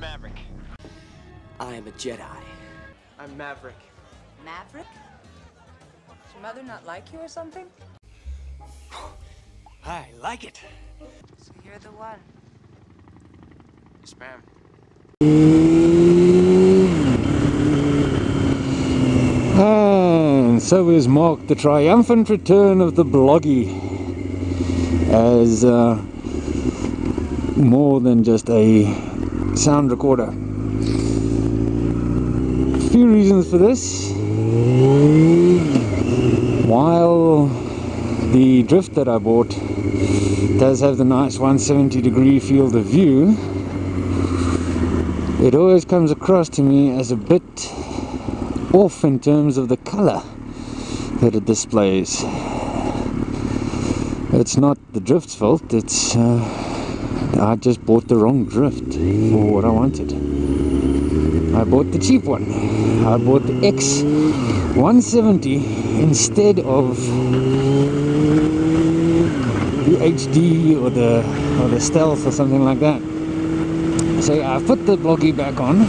Maverick. I am a Jedi. I'm Maverick. Maverick? Does your mother not like you or something? I like it. So you're the one. Yes, ma'am. And so is marked the triumphant return of the Bloggy as more than just a sound recorder. A few reasons for this. While the Drift that I bought does have the nice 170-degree field of view, it always comes across to me as a bit off in terms of the color that it displays. It's not the Drift's fault, it's I just bought the wrong Drift for what I wanted. I bought the cheap one. I bought the X170 instead of the HD or the Stealth or something like that. So I put the Bloggy back on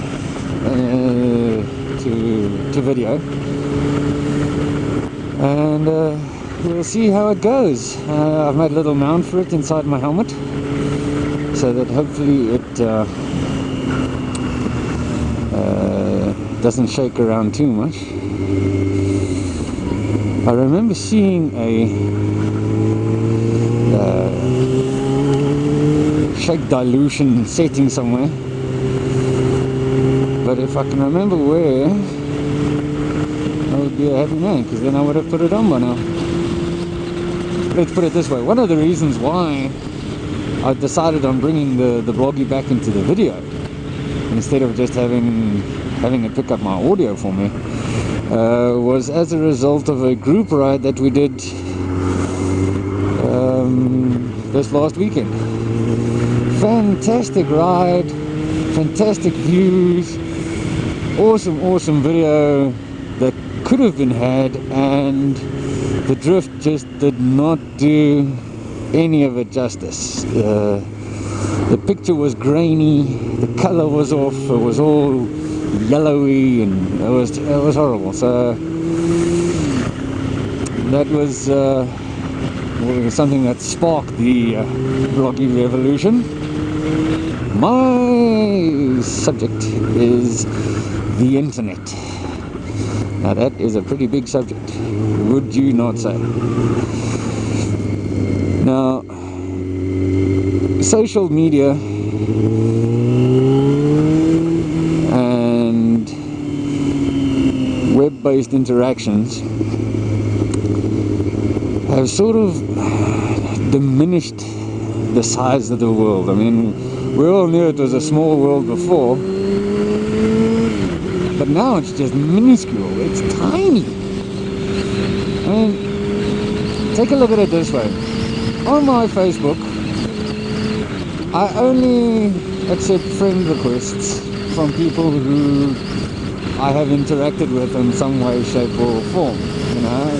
to video, and we'll see how it goes. I've made a little mount for it inside my helmet so that hopefully it doesn't shake around too much. I remember seeing a shake dilution setting somewhere, but if I can remember where, I would be a happy man, because then I would have put it on by now. Let's put it this way, one of the reasons why I decided on bringing the Bloggy back into the video instead of just having it pick up my audio for me was as a result of a group ride that we did this last weekend. Fantastic ride, fantastic views, awesome video that could have been had, and the Drift just did not do any of it justice. The picture was grainy, the color was off, it was all yellowy, and it was horrible. So that was something that sparked the Bloggy revolution. My subject is the internet. Now that is a pretty big subject, would you not say? Now, social media and web-based interactions have sort of diminished the size of the world. I mean, we all knew it was a small world before, but now it's just minuscule, it's tiny. I mean, take a look at it this way. On my Facebook, I only accept friend requests from people who I have interacted with in some way, shape or form, you know.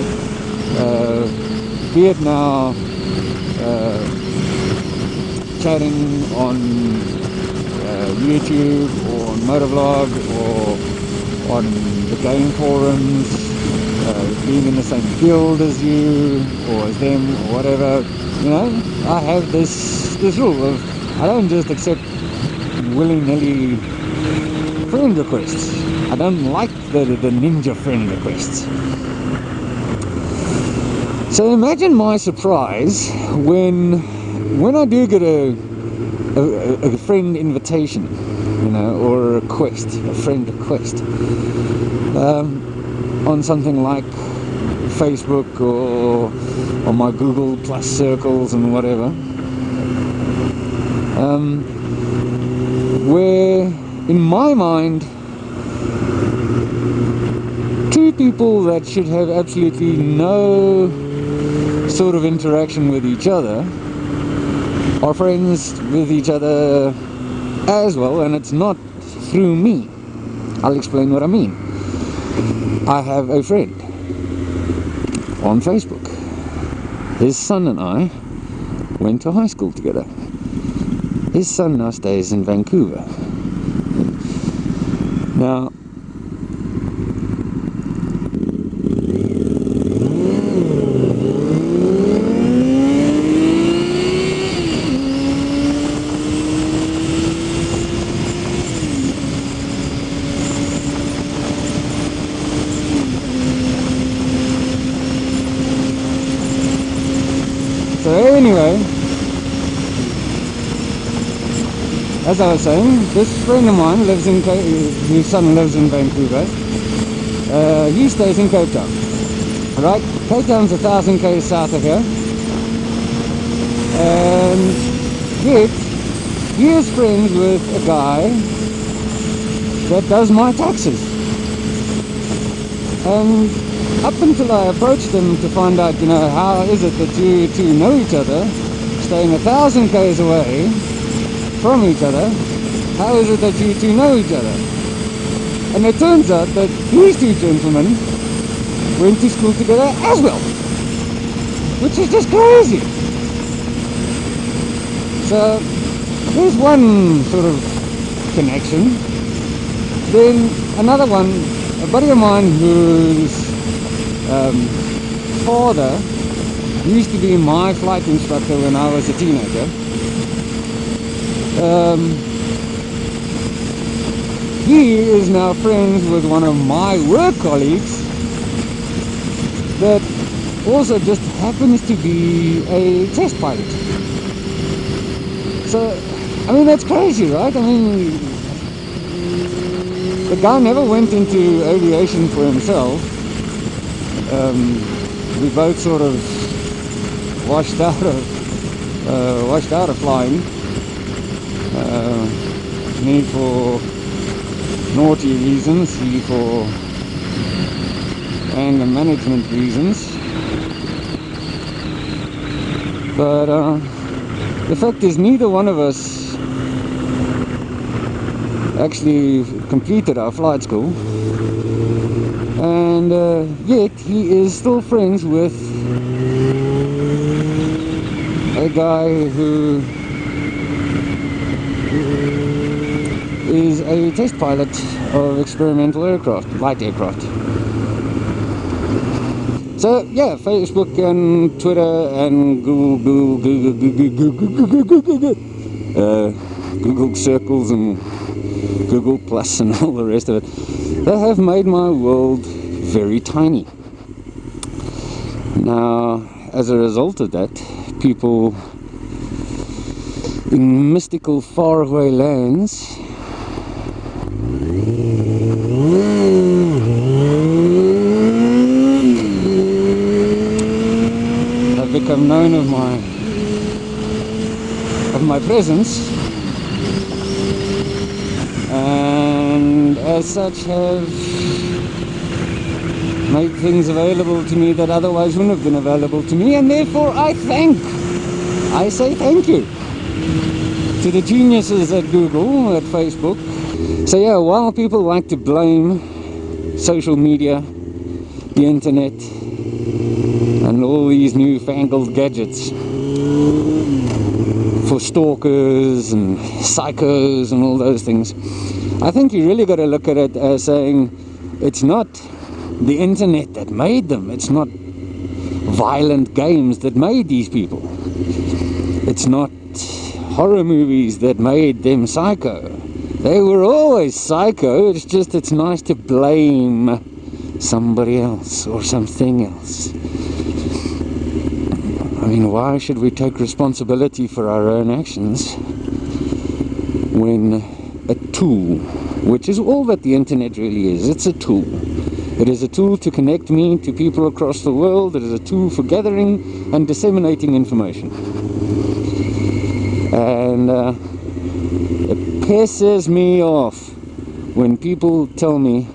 Be it now chatting on YouTube or on Motovlog or on the game forums, being in the same field as you or as them or whatever, you know. I have this rule of I don't just accept willy-nilly friend requests. I don't like the ninja friend requests. So imagine my surprise when I do get a friend invitation, you know, or a request, a friend request, on something like Facebook or on my Google Plus circles and whatever, where in my mind two people that should have absolutely no sort of interaction with each other are friends with each other as well, and it's not through me. I'll explain what I mean. I have a friend on Facebook. His son and I went to high school together. His son now stays in Vancouver. Now, so anyway, as I was saying, this friend of mine lives in, whose son lives in Vancouver. He stays in Cape Town. Right, Cape Town's 1,000 km south of here, and yet he is friends with a guy that does my taxes. And up until I approached him to find out, you know, how is it that you two know each other, staying 1,000 km away from each other, how is it that you two know each other? And it turns out that these two gentlemen went to school together as well, which is just crazy. So there's one sort of connection. Then another one, a buddy of mine whose father used to be my flight instructor when I was a teenager. He is now friends with one of my work colleagues that also just happens to be a test pilot. So, I mean, that's crazy, right? I mean, the guy never went into aviation for himself. We both sort of washed out of flying. Me for naughty reasons, he for anger management reasons. But the fact is, neither one of us actually completed our flight school, and yet he is still friends with a guy who is a test pilot of experimental aircraft, light aircraft. So yeah, Facebook and Twitter and Google Circles and Google Plus and all the rest of it, they have made my world very tiny. Now, as a result of that, people in mystical faraway lands have become known of my presence, and as such have made things available to me that otherwise wouldn't have been available to me, and therefore I say thank you to the geniuses at Google, at Facebook. So yeah, while people like to blame social media, the internet, and all these newfangled gadgets for stalkers and psychos and all those things, I think you really got to look at it as saying it's not the internet that made them, it's not violent games that made these people, it's not horror movies that made them psycho. They were always psycho, it's nice to blame somebody else or something else. I mean, why should we take responsibility for our own actions when a tool, which is all that the internet really is, it's a tool. It is a tool to connect me to people across the world. It is a tool for gathering and disseminating information. And it pisses me off when people tell me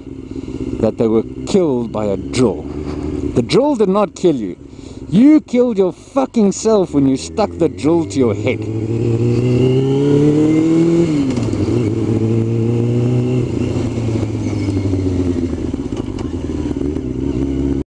that they were killed by a drill. The drill did not kill you. You killed your fucking self when you stuck the drill to your head.